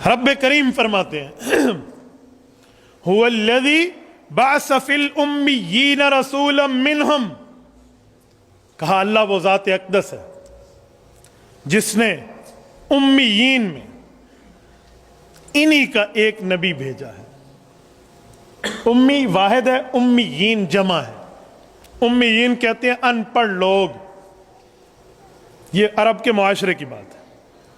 رب کریم فرماتے ہیں هو الذی بعث فی الامیین رسولا منہم، کہا اللہ وہ ذات اقدس ہے جس نے امیین میں انہی کا ایک نبی بھیجا ہے۔ امی واحد ہے، امیین جمع ہے۔ امیین کہتے ہیں ان پڑھ لوگ، یہ عرب کے معاشرے کی بات ہے،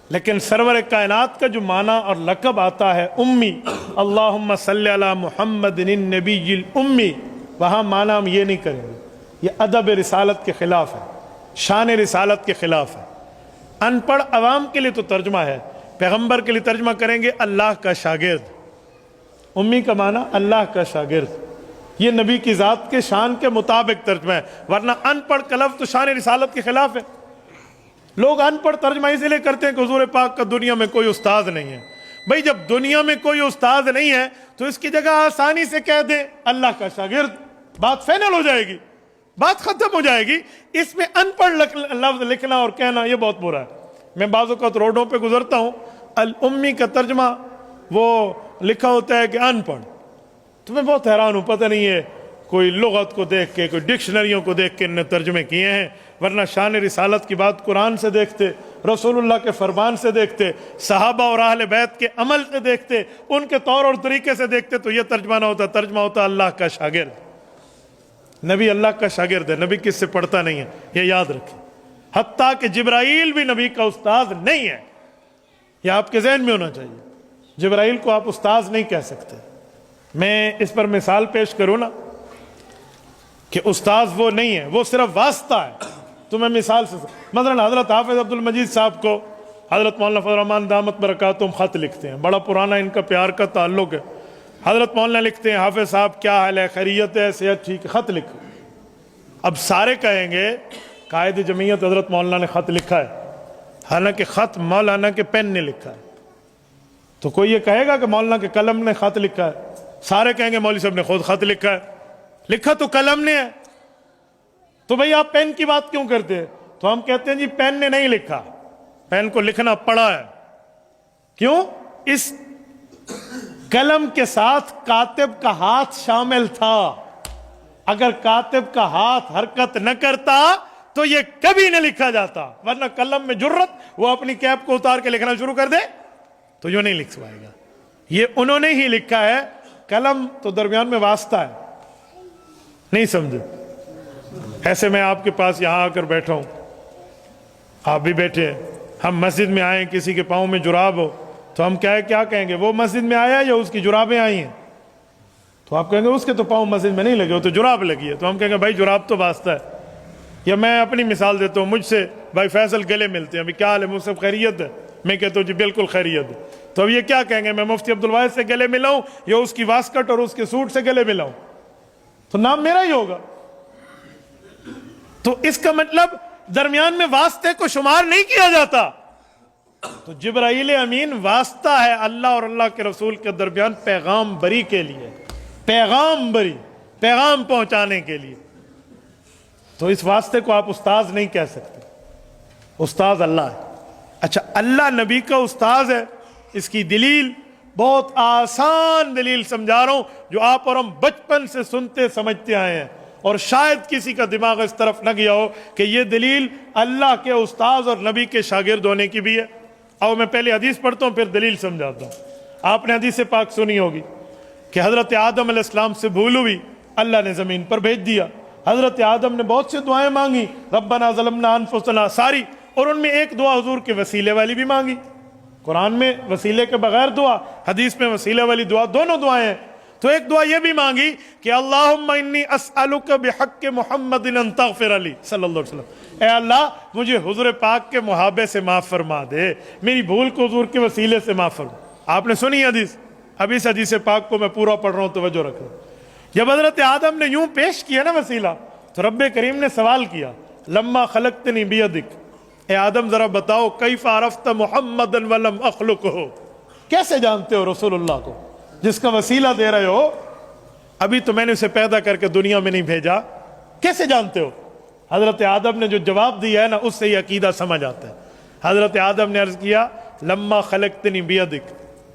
لیکن سرور کائنات کا جو معنی اور لقب آتا ہے امی، اللہم صلی علی محمد النبی الامی، وہاں معنی ہم یہ نہیں کریں گے، یہ ادب رسالت کے خلاف ہے، شان رسالت کے خلاف ہے۔ ان پڑھ عوام کے لیے تو ترجمہ ہے، پیغمبر کے لیے ترجمہ کریں گے اللہ کا شاگرد۔ امی کا معنی اللہ کا شاگرد، یہ نبی کی ذات کے شان کے مطابق ترجمہ ہے، ورنہ ان پڑھ کا لفظ تو شان رسالت کے خلاف ہے۔ لوگ ان پڑھ ترجمہ اس لیے کرتے ہیں کہ حضور پاک کا دنیا میں کوئی استاد نہیں ہے۔ بھئی جب دنیا میں کوئی استاد نہیں ہے تو اس کی جگہ آسانی سے کہہ دیں اللہ کا شاگرد، بات فائنل ہو جائے گی، بات ختم ہو جائے گی۔ اس میں ان پڑھ لفظ لکھنا اور کہنا یہ بہت برا ہے۔ میں بعض اوقات روڈوں پہ گزرتا ہوں، الامی کا ترجمہ وہ لکھا ہوتا ہے کہ ان پڑھ، تو میں بہت حیران ہوں، پتہ نہیں ہے کوئی لغت کو دیکھ کے، کوئی ڈکشنریوں کو دیکھ کے انہیں ترجمے کیے ہیں، ورنہ شان رسالت کی بات قرآن سے دیکھتے، رسول اللہ کے فرمان سے دیکھتے، صحابہ اور اہل بیت کے عمل سے دیکھتے، ان کے طور اور طریقے سے دیکھتے، تو یہ ترجمہ نہ ہوتا، ترجمہ ہوتا اللہ کا شاگرد۔ نبی اللہ کا شاگرد ہے، نبی کس سے پڑھتا نہیں ہے، یہ یاد رکھیں۔ حتیٰ کہ جبرائیل بھی نبی کا استاد نہیں ہے، یہ آپ کے ذہن میں ہونا چاہیے۔ جبرائیل کو آپ استاذ نہیں کہہ سکتے۔ میں اس پر مثال پیش کروں نا کہ استاذ وہ نہیں ہے، وہ صرف واسطہ ہے۔ تو میں مثال سے مثلا حضرت حافظ عبد المجید صاحب کو حضرت مولانا فضل الرحمان دامت برکاتہم خط لکھتے ہیں، بڑا پرانا ان کا پیار کا تعلق ہے۔ حضرت مولانا لکھتے ہیں حافظ صاحب کیا حال ہے، خیریت ہے، صحت ٹھیک ہے، خط لکھو۔ اب سارے کہیں گے قائد جمعیت حضرت مولانا نے خط لکھا ہے، حالانکہ خط مولانا کے پین نے لکھا ہے۔ تو کوئی یہ کہے گا کہ مولانا کے قلم نے خط لکھا ہے؟ سارے کہیں گے مولوی صاحب نے خود خط لکھا ہے، لکھا تو قلم نے ہے۔ تو بھئی آپ پین کی بات کیوں کرتے ہیں؟ تو ہم کہتے ہیں جی پین نے نہیں لکھا، پین کو لکھنا پڑا ہے۔ کیوں؟ اس قلم کے ساتھ کاتب کا ہاتھ شامل تھا، اگر کاتب کا ہاتھ حرکت نہ کرتا تو یہ کبھی نہ لکھا جاتا، ورنہ قلم میں جرت، وہ اپنی کیپ کو اتار کے لکھنا شروع کر دے تو یہ نہیں لکھ پائے گا۔ یہ انہوں نے ہی لکھا ہے، قلم تو درمیان میں واسطہ ہے، نہیں سمجھے؟ ایسے میں آپ کے پاس یہاں آ کر بیٹھا ہوں، آپ بھی بیٹھے ہیں، ہم مسجد میں آئے، کسی کے پاؤں میں جراب ہو تو ہم کیا کہیں گے؟ وہ مسجد میں آیا یا اس کی جرابیں آئی ہیں؟ تو آپ کہیں گے اس کے تو پاؤں مسجد میں نہیں لگے، وہ تو جراب لگی ہے۔ تو ہم کہیں گے بھائی جراب تو واسطہ ہے۔ یا میں اپنی مثال دیتا ہوں، مجھ سے بھائی فیصل گلے ملتے ہیں، ابھی کیا حال ہے، مجھ سے خیریت ہے؟ میں کہتا ہوں جی بالکل خیریت ہے۔ تو اب یہ کیا کہیں گے، میں مفتی عبدالواحد سے گلے ملا ہوں یا اس کی واسکٹ اور اس کے سوٹ سے گلے ملا ہوں؟ تو نام میرا ہی ہوگا۔ تو اس کا مطلب درمیان میں واسطے کو شمار نہیں کیا جاتا۔ تو جبرائیل امین واسطہ ہے اللہ اور اللہ کے رسول کے درمیان پیغام بری کے لیے، پیغام بری، پیغام پہنچانے کے لیے۔ تو اس واسطے کو آپ استاذ نہیں کہہ سکتے، استاذ اللہ ہے۔ اچھا اللہ نبی کا استاذ ہے، اس کی دلیل بہت آسان دلیل سمجھا رہا ہوں، جو آپ اور ہم بچپن سے سنتے سمجھتے آئے ہیں، اور شاید کسی کا دماغ اس طرف نہ گیا ہو کہ یہ دلیل اللہ کے استاذ اور نبی کے شاگرد ہونے کی بھی ہے۔ اور میں پہلے حدیث پڑھتا ہوں پھر دلیل سمجھاتا ہوں۔ آپ نے حدیث پاک سنی ہوگی کہ حضرت آدم علیہ السلام سے بھول ہوئی، اللہ نے زمین پر بھیج دیا۔ حضرت آدم نے بہت سی دعائیں مانگی، ربنا ظلمنا انفسنا ساری، اور ان میں ایک دعا حضور کے وسیلے والی بھی مانگی۔ قرآن میں وسیلے کے بغیر دعا، حدیث میں وسیلے والی دعا، دونوں دعائیں ہیں۔ تو ایک دعا یہ بھی مانگی کہ اللہم انی اسألک بحق محمد ان تغفر علی صلی اللہ علیہ وسلم، اے اللہ مجھے حضور پاک کے محابے سے معاف فرما دے، میری بھول کو حضور کے وسیلے سے معاف فرما۔ آپ نے سنی حدیث؟ اب اس حدیث پاک کو میں پورا پڑھ رہا ہوں، توجہ رکھو۔ جب حضرت آدم نے یوں پیش کیا نا وسیلہ، تو رب کریم نے سوال کیا، لما خلقتنی بیدک، اے آدم ذرا بتاؤ کیف عرفت محمدا ولم اخلقہ، کیسے جانتے ہو رسول اللہ کو جس کا وسیلہ دے رہے ہو، ابھی تو میں نے اسے پیدا کر کے دنیا میں نہیں بھیجا، کیسے جانتے ہو؟ حضرت آدم نے جو جواب دیا ہے نا، اس سے یہ عقیدہ سمجھ آتا ہے۔ حضرت آدم نے عرض کیا لما خلقتنی بیدک،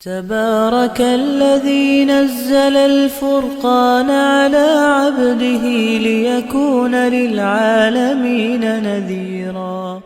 تبارك الذي نزل الفرقان على عبده ليكون للعالمين نذيرا